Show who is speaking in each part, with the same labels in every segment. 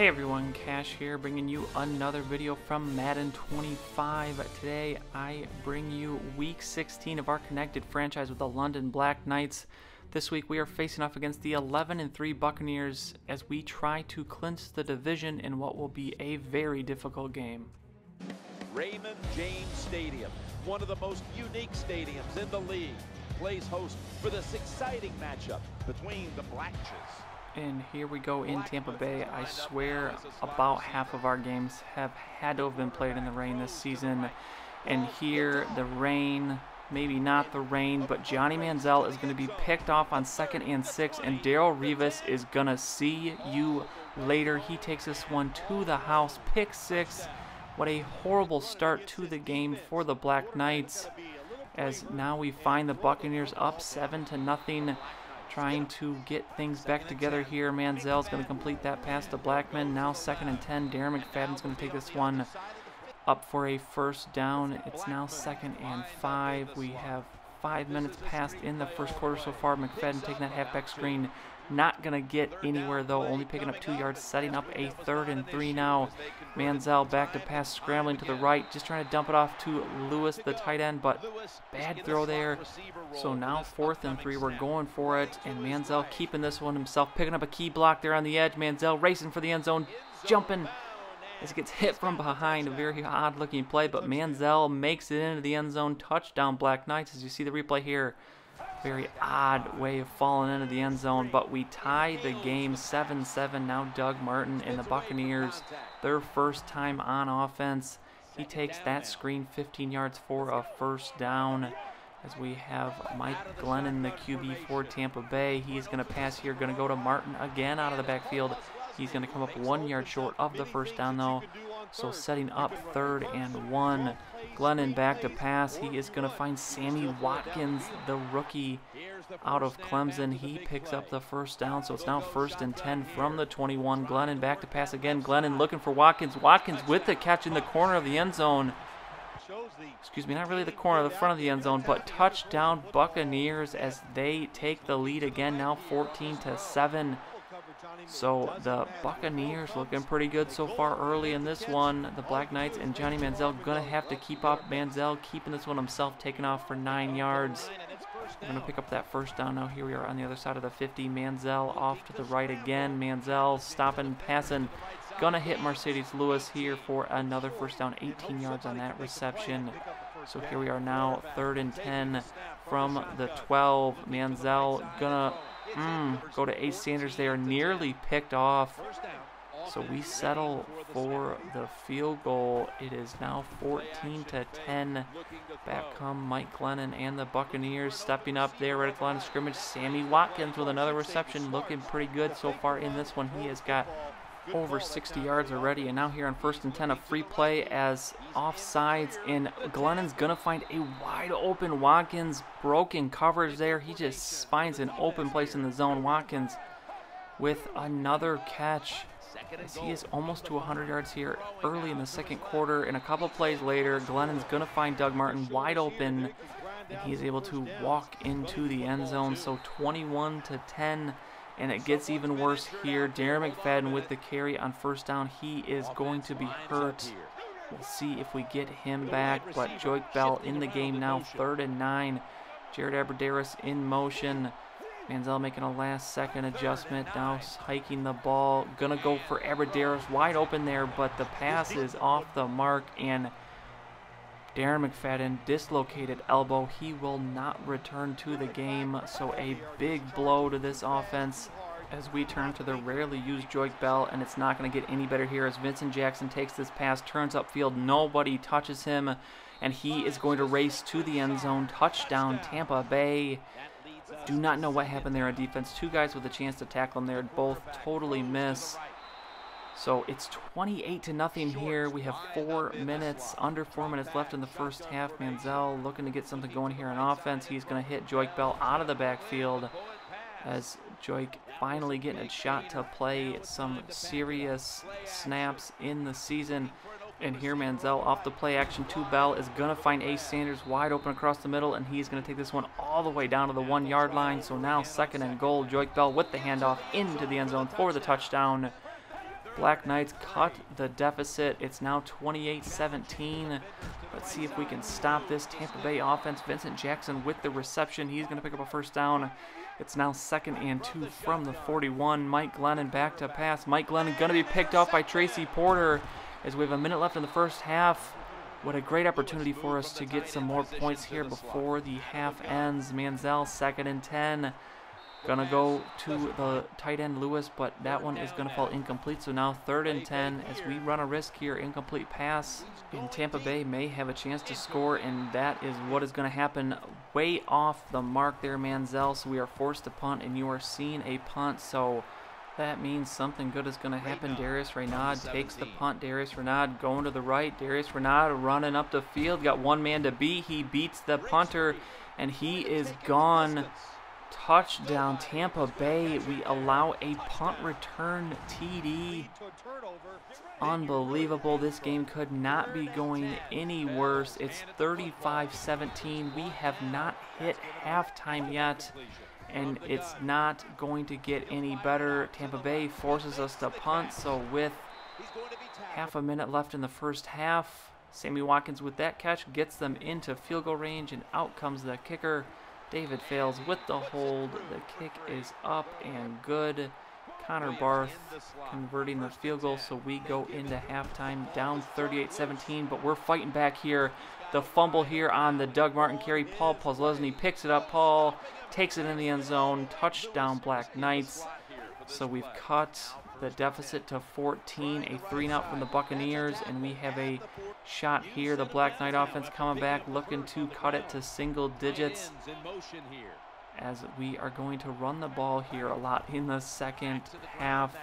Speaker 1: Hey everyone, Cash here, bringing you another video from Madden 25. Today I bring you week 16 of our connected franchise with the London Black Knights. This week we are facing off against the 11-3 Buccaneers as we try to clinch the division in what will be a very difficult game.
Speaker 2: Raymond James Stadium, one of the most unique stadiums in the league, plays host for this exciting matchup between the Black Knights.
Speaker 1: And here we go in Tampa Bay. I swear about half of our games have had to have been played in the rain this season. And here, the rain, maybe not the rain, but Johnny Manziel is going to be picked off on 2nd and 6, and Darrelle Revis is going to see you later. He takes this one to the house, pick 6. What a horrible start to the game for the Black Knights, as now we find the Buccaneers up 7-0. Trying to get things back together here. Manziel's going to complete that pass to Blackman. Now 2nd and 10. Darren McFadden's going to take this one up for a first down. It's now 2nd and 5. We have 5 minutes passed in the first quarter so far. McFadden taking that halfback screen. Not going to get anywhere though, only picking up 2 yards, setting up a 3rd and 3 now. Manziel back to pass, scrambling to the right, just trying to dump it off to Lewis, the tight end, but bad throw there. So now 4th and 3, we're going for it, and Manziel keeping this one himself, picking up a key block there on the edge. Manziel racing for the end zone, jumping as it gets hit from behind. A very odd looking play, but Manziel makes it into the end zone. Touchdown Black Knights, as you see the replay here. Very odd way of falling into the end zone, but we tie the game 7-7. Now Doug Martin and the Buccaneers, their first time on offense. He takes that screen 15 yards for a first down, as we have Mike Glennon, the QB for Tampa Bay. He's going to pass here, going to go to Martin again out of the backfield. He's going to come up 1 yard short of the first down though, so setting up 3rd and 1. Glennon back to pass. He is going to find Sammy Watkins, the rookie out of Clemson. He picks up the first down, so it's now 1st and 10 from the 21. Glennon back to pass again. Glennon looking for Watkins. Watkins with the catch in the corner of the end zone. Excuse me, not really the corner, the front of the end zone, but touchdown Buccaneers as they take the lead again, now 14-7. So the Buccaneers looking pretty good so far early in this one. The Black Knights and Johnny Manziel going to have to keep up. Manziel keeping this one himself, taking off for 9 yards. We're going to pick up that first down now. Here we are on the other side of the 50. Manziel off to the right again. Manziel stopping, passing. Going to hit Mercedes Lewis here for another first down. 18 yards on that reception. So here we are now, 3rd and 10 from the 12. Manziel going to go to Ace Sanders there, nearly picked off. So we settle for the field goal. It is now 14-10. Back come Mike Glennon and the Buccaneers stepping up there right at the line of scrimmage. Sammy Watkins with another reception, looking pretty good so far in this one. He has got over 60 yards already, and now here on 1st and 10, a free play as offsides, and Glennon's gonna find a wide open Watkins. Broken coverage there. He just finds an open place in the zone. Watkins with another catch, as he is almost to 100 yards here early in the second quarter. And a couple plays later, Glennon's gonna find Doug Martin wide open, and he's able to walk into the end zone. So 21-10. And it gets even worse here. Darren McFadden with the carry on first down. He is going to be hurt. We'll see if we get him back. But Joik Bell in the game now, 3rd and 9. Jared Abbrederis in motion. Manziel making a last-second adjustment. Now hiking the ball. Gonna go for Abbrederis. Wide open there, but the pass is off the mark. And Darren McFadden, dislocated elbow. He will not return to the game. So a big blow to this offense as we turn to the rarely used Joik Bell, and it's not going to get any better here as Vincent Jackson takes this pass, turns upfield, nobody touches him, and he is going to race to the end zone. Touchdown Tampa Bay. Do not know what happened there on defense. 2 guys with a chance to tackle him there, both totally miss. So it's 28-0 here. We have under 4 minutes left in the first half. Manziel looking to get something going here on offense. He's going to hit Joik Bell out of the backfield, as Joik finally getting a shot to play some serious snaps in the season. And here Manziel off the play action to Bell is going to find Ace Sanders wide open across the middle, and he's going to take this one all the way down to the 1 yard line. So now 2nd and goal. Joik Bell with the handoff into the end zone for the touchdown. Black Knights cut the deficit. It's now 28-17. Let's see if we can stop this Tampa Bay offense. Vincent Jackson with the reception. He's going to pick up a first down. It's now 2nd and 2 from the 41. Mike Glennon back to pass. Mike Glennon going to be picked off by Tracy Porter as we have a minute left in the first half. What a great opportunity for us to get some more points here before the half ends. Manziel, 2nd and 10. Gonna go to the tight end Lewis, but that one is gonna fall incomplete. So now 3rd and 10 as we run a risk here, incomplete pass. And Tampa Bay may have a chance to score, and that is what is gonna happen. Way off the mark there, Manziel. So we are forced to punt, and you are seeing a punt. So that means something good is gonna happen. Darius Renaud takes the punt. Darius Renaud going to the right. Darius Renaud running up the field. Got one man to beat. He beats the punter, and he is gone. Touchdown, Tampa Bay. We allow a punt return TD. Unbelievable. This game could not be going any worse. It's 35-17. We have not hit halftime yet, and it's not going to get any better. Tampa Bay forces us to punt, so with half a minute left in the first half, Sammy Watkins with that catch gets them into field goal range, and out comes the kicker. David fails with the hold. The kick is up and good. Connor Barth converting the field goal, so we go into halftime down 38-17, but we're fighting back here. The fumble here on the Doug Martin carry. Paul Pozlesny picks it up. Paul takes it in the end zone. Touchdown, Black Knights. So we've cut the deficit to 14, a 3-and-out from the Buccaneers, and we have a shot here. The Black Knight offense coming back, looking to cut it to single digits, as we are going to run the ball here a lot in the second half.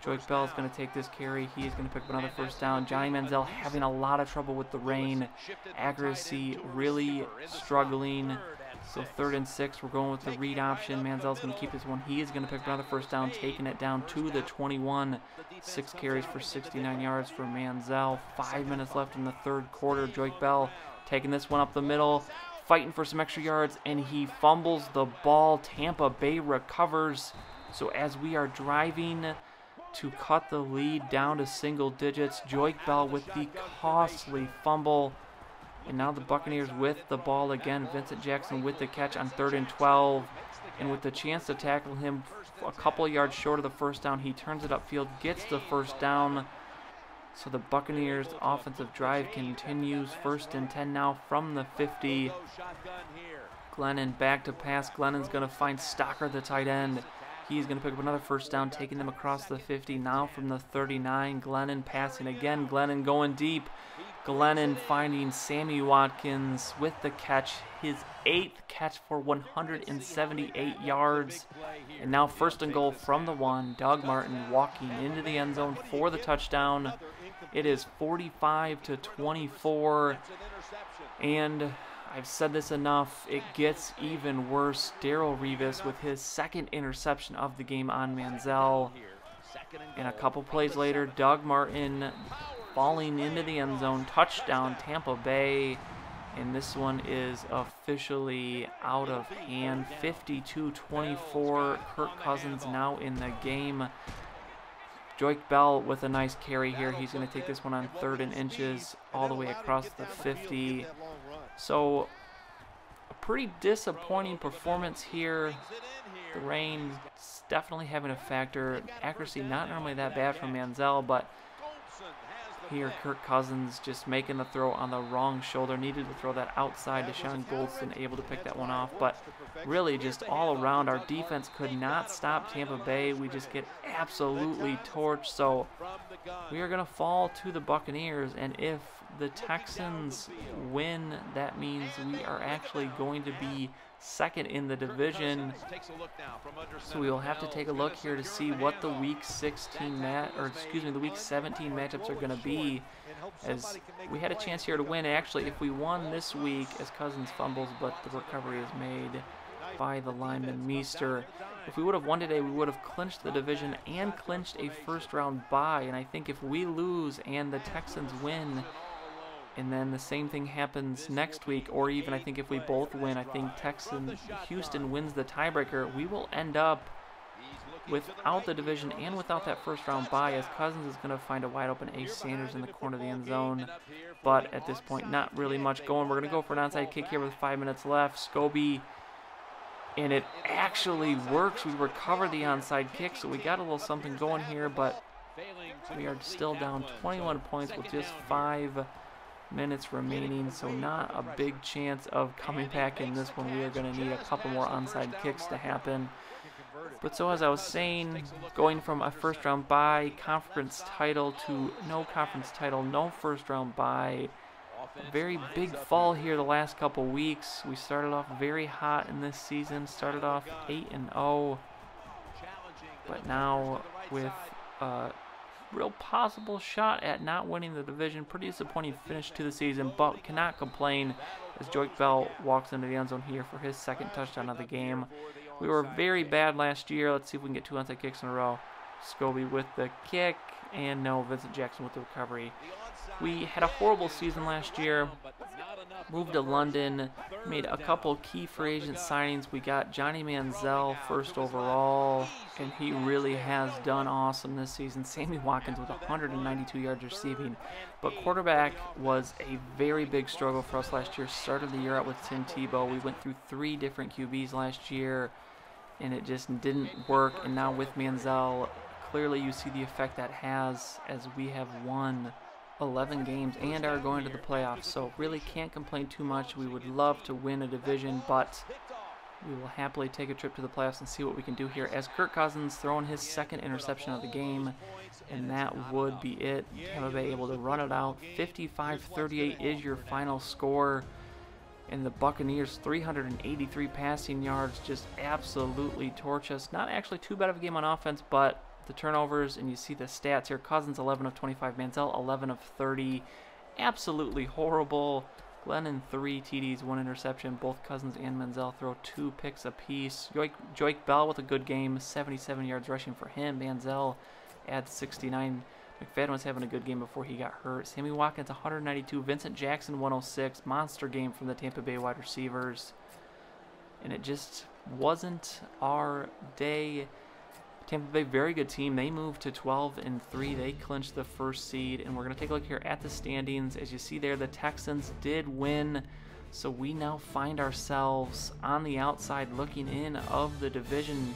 Speaker 1: Joyce Bell is going to take this carry. He is going to pick up another first down. Johnny Manziel having a lot of trouble with the rain. Accuracy really struggling. So 3rd and 6, we're going with the read option. Manziel's going to keep this one. He is going to pick up another first down, taking it down to the 21. 6 carries for 69 yards for Manziel. 5 minutes left in the 3rd quarter. Joyce Bell taking this one up the middle, fighting for some extra yards, and he fumbles the ball. Tampa Bay recovers. So as we are driving to cut the lead down to single digits, Joyce Bell with the costly fumble. And now the Buccaneers with the ball again. Vincent Jackson with the catch on 3rd and 12. And with the chance to tackle him a couple of yards short of the first down, he turns it upfield, gets the first down. So the Buccaneers offensive drive continues. 1st and 10 now from the 50. Glennon back to pass. Glennon's going to find Stocker, the tight end. He's going to pick up another first down, taking them across the 50. Now from the 39, Glennon passing again. Glennon going deep. Glennon finding Sammy Watkins with the catch, his 8th catch for 178 yards. And now 1st and goal from the 1. Doug Martin walking into the end zone for the touchdown. It is 45-24. And I've said this enough, it gets even worse. Darrell Revis with his 2nd interception of the game on Manziel. And a couple plays later, Doug Martin falling into the end zone. Touchdown, Tampa Bay. And this one is officially out of hand. 52-24. Kirk Cousins now in the game. Joyce Bell with a nice carry here. He's going to take this one on 3rd and inches all the way across the 50. So a pretty disappointing performance here. The rain definitely having a factor. Accuracy not normally that bad from Manziel, but here Kirk Cousins just making the throw on the wrong shoulder. Needed to throw that outside. Deshaun Goldston able to pick that one off. But really just all around, our defense could not stop Tampa Bay. We just get absolutely torched. So we are going to fall to the Buccaneers. And if the Texans win, that means we are actually going to be 2nd in the division. So we will have to take a look here to see what the Week 17 matchups are going to be, as we had a chance here to win. Actually, if we won this week, as Cousins fumbles, but the recovery is made by the lineman Meester. If we would have won today, we would have clinched the division and clinched a 1st-round bye. And I think if we lose and the Texans win, and then the same thing happens next week, or even I think if we both win, I think Houston wins the tiebreaker, we will end up without the division and without that first round bye, as Cousins is going to find a wide open Ace Sanders in the corner of the end zone. But at this point, not really much going. We're going to go for an onside kick here with 5 minutes left. Scobie, and it actually works. We recover the onside kick, so we got a little something going here, but we are still down 21 points with just 5 minutes remaining, so not a big chance of coming back in this one. We are going to need a couple more onside kicks to happen. But so as I was saying, going from a first round bye, conference title, to no conference title, no first round bye. Very big fall here the last couple weeks. We started off very hot in this season, started off 8-0, but now with a real possible shot at not winning the division. Pretty disappointing finish to the season, but cannot complain as Joique Bell walks into the end zone here for his second touchdown of the game. We were very bad last year. Let's see if we can get 2 onside kicks in a row. Scobie with the kick, and no, Vincent Jackson with the recovery. We had a horrible season last year, moved to London, made a couple key free agent signings. We got Johnny Manziel first overall, and he really has done awesome this season. Sammy Watkins with 192 yards receiving. But quarterback was a very big struggle for us last year. Started the year out with Tim Tebow. We went through 3 different QBs last year, and it just didn't work. And now with Manziel, clearly you see the effect that has, as we have won 11 games and are going to the playoffs, so really can't complain too much. We would love to win a division, but we will happily take a trip to the playoffs and see what we can do here, as Kirk Cousins throwing his second interception of the game, and that would be it. Tampa Bay able to run it out. 55-38 is your final score, and the Buccaneers 383 passing yards, just absolutely torch us. Not actually too bad of a game on offense, but the turnovers, and you see the stats here. Cousins 11 of 25, Manziel 11 of 30. Absolutely horrible. Glennon 3 TDs, 1 interception. Both Cousins and Manziel throw 2 picks apiece. Joique Bell with a good game, 77 yards rushing for him. Manziel adds 69. McFadden was having a good game before he got hurt. Sammy Watkins 192, Vincent Jackson 106. Monster game from the Tampa Bay wide receivers. And it just wasn't our day. Tampa Bay, very good team. They moved to 12-3. They clinched the first seed, and we're going to take a look here at the standings. As you see there, the Texans did win, so we now find ourselves on the outside looking in of the division,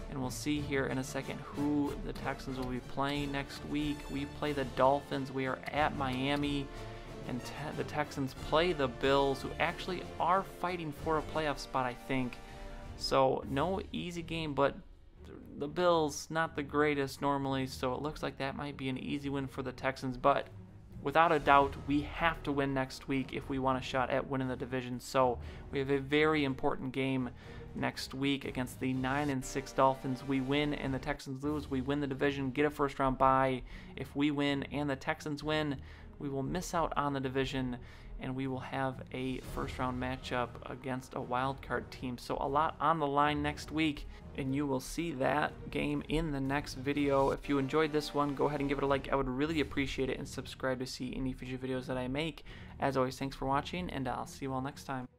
Speaker 1: and we'll see here in a second who the Texans will be playing next week. We play the Dolphins. We are at Miami, and the Texans play the Bills, who actually are fighting for a playoff spot, I think. So no easy game, but the Bills, not the greatest normally, so it looks like that might be an easy win for the Texans. But without a doubt, we have to win next week if we want a shot at winning the division. So we have a very important game next week against the 9-6 Dolphins. We win and the Texans lose, we win the division, get a first round bye. If we win and the Texans win, we will miss out on the division, and we will have a first round matchup against a wild card team. So a lot on the line next week, and you will see that game in the next video. If you enjoyed this one, go ahead and give it a like. I would really appreciate it, and subscribe to see any future videos that I make. As always, thanks for watching, and I'll see you all next time.